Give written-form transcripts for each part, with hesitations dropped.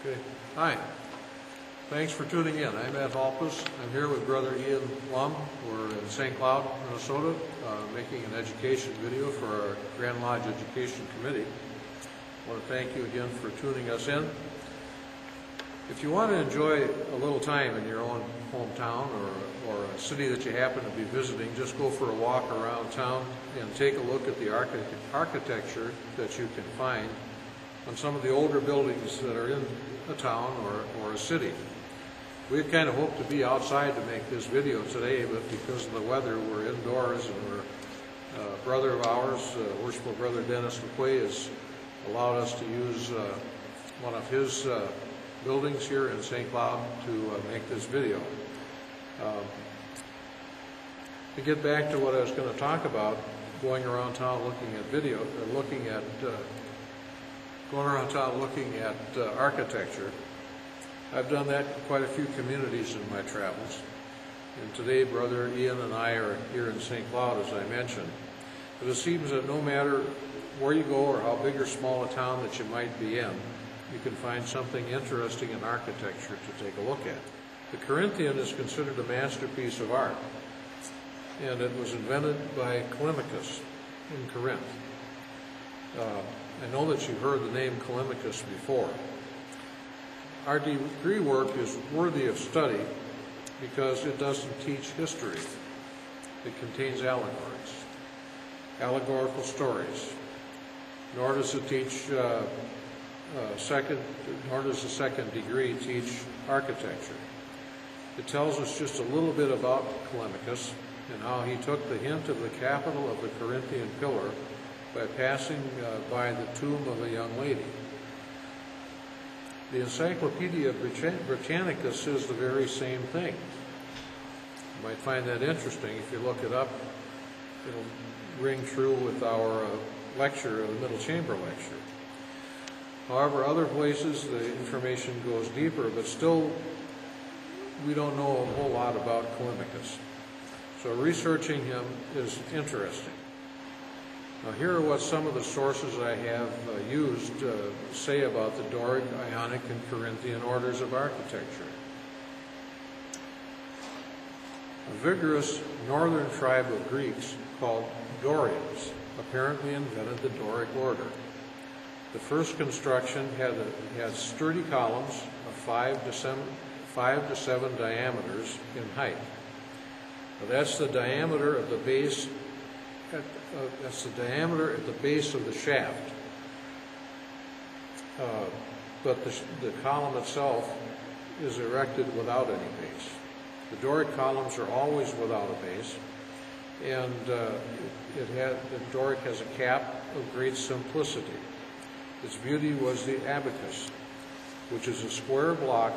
Okay. Hi. Thanks for tuning in. I'm Ed Halpus. I'm here with Brother Ian Lum. We're in St. Cloud, Minnesota, making an education video for our Grand Lodge Education Committee. I want to thank you again for tuning us in. If you want to enjoy a little time in your own hometown or a city that you happen to be visiting, just go for a walk around town and take a look at the architecture that you can find on some of the older buildings that are in a town or a city. We had kind of hoped to be outside to make this video today, but because of the weather, we're indoors, and a brother of ours, Worshipful Brother Dennis McQuay, has allowed us to use one of his buildings here in St. Cloud to make this video. To get back to what I was going to talk about, going around town looking at architecture. I've done that in quite a few communities in my travels. And today, Brother Ian and I are here in St. Cloud, as I mentioned. But it seems that no matter where you go or how big or small a town that you might be in, you can find something interesting in architecture to take a look at. The Corinthian is considered a masterpiece of art, and it was invented by Callimachus in Corinth. I know that you've heard the name Callimachus before. Our degree work is worthy of study because it doesn't teach history. It contains allegories, allegorical stories. Nor does it teach nor does the second degree teach architecture. It tells us just a little bit about Callimachus and how he took the hint of the capital of the Corinthian pillar by passing by the tomb of a young lady. The Encyclopedia Britannica says the very same thing. You might find that interesting. If you look it up, it'll ring true with our lecture, the Middle Chamber lecture. However, other places the information goes deeper, but still we don't know a whole lot about Callimachus. So researching him is interesting. Now here are what some of the sources I have used say about the Doric, Ionic, and Corinthian orders of architecture. A vigorous northern tribe of Greeks called Dorians apparently invented the Doric order. The first construction had sturdy columns of 5 to 7 diameters in height. Now that's the diameter of the base. That's the diameter at the base of the shaft. But the column itself is erected without any base. The Doric columns are always without a base, and the Doric has a cap of great simplicity. Its beauty was the abacus, which is a square block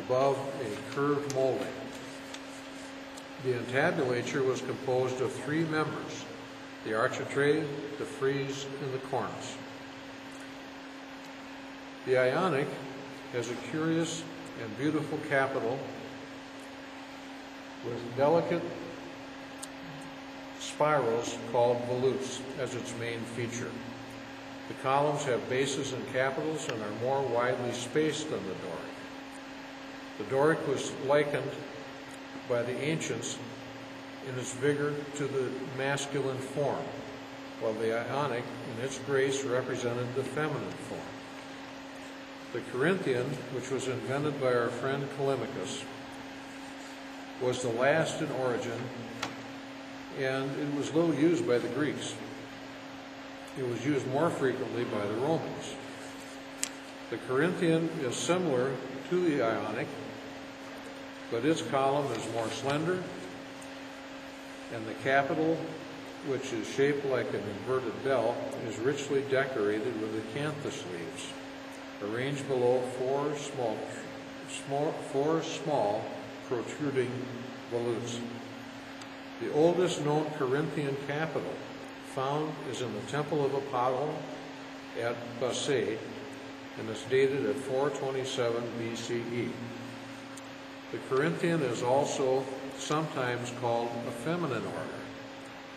above a curved molding. The entablature was composed of 3 members: the architrave, the frieze, and the cornice. The Ionic has a curious and beautiful capital with delicate spirals called volutes as its main feature. The columns have bases and capitals and are more widely spaced than the Doric. The Doric was likened by the ancients in its vigor to the masculine form, while the Ionic in its grace represented the feminine form. The Corinthian, which was invented by our friend Callimachus, was the last in origin, and it was little used by the Greeks. It was used more frequently by the Romans. The Corinthian is similar to the Ionic, but its column is more slender, and the capital, which is shaped like an inverted bell, is richly decorated with acanthus leaves, arranged below 4 small protruding volutes. The oldest known Corinthian capital found is in the Temple of Apollo at Bassae, and is dated at 427 BCE. The Corinthian is also sometimes called a feminine order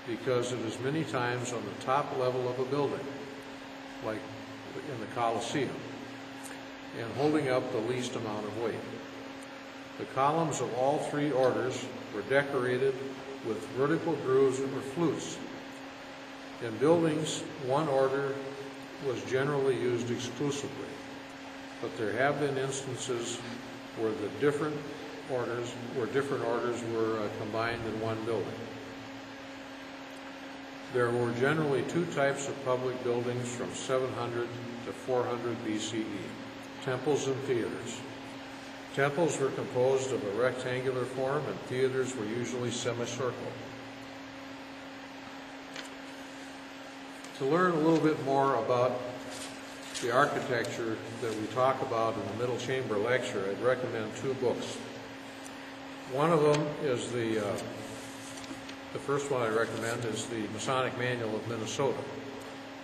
because it is many times on the top level of a building, like in the Colosseum. and holding up the least amount of weight. The columns of all three orders were decorated with vertical grooves or flutes. In buildings, one order was generally used exclusively, but there have been instances where different orders were combined in one building. There were generally two types of public buildings from 700 to 400 BCE, temples and theaters. Temples were composed of a rectangular form, and theaters were usually semicircular. To learn a little bit more about the architecture that we talk about in the middle chamber lecture, I'd recommend two books. One of them is the first one I recommend is the Masonic Manual of Minnesota,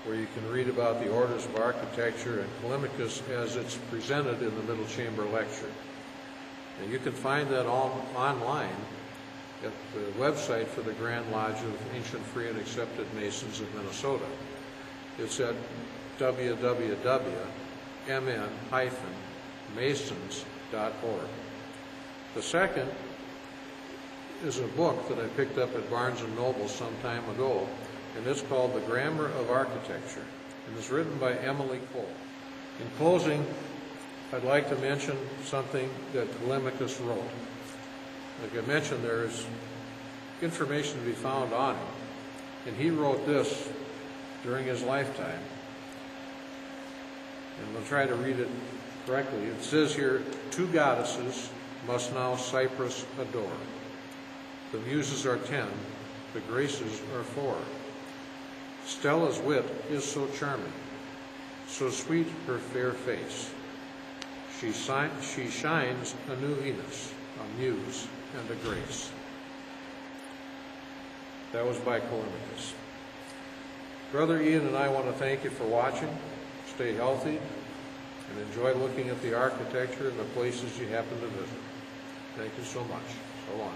where you can read about the orders of architecture and Callimachus as it's presented in the middle chamber lecture. And you can find that online at the website for the Grand Lodge of Ancient, Free, and Accepted Masons of Minnesota. It's at www.mn-masons.org. The second is a book that I picked up at Barnes & Noble some time ago, and it's called The Grammar of Architecture, and it's written by Emily Cole. In closing, I'd like to mention something that Callimachus wrote. Like I mentioned, there is information to be found on him, and he wrote this during his lifetime, and we'll try to read it correctly. It says here, 2 goddesses must now Cyprus adore. The muses are 10, the graces are 4. Stella's wit is so charming, so sweet her fair face. She shines a new Venus, a muse and a grace. That was by Callimachus. Brother Ian and I want to thank you for watching. Stay healthy and enjoy looking at the architecture and the places you happen to visit. Thank you so much. So long.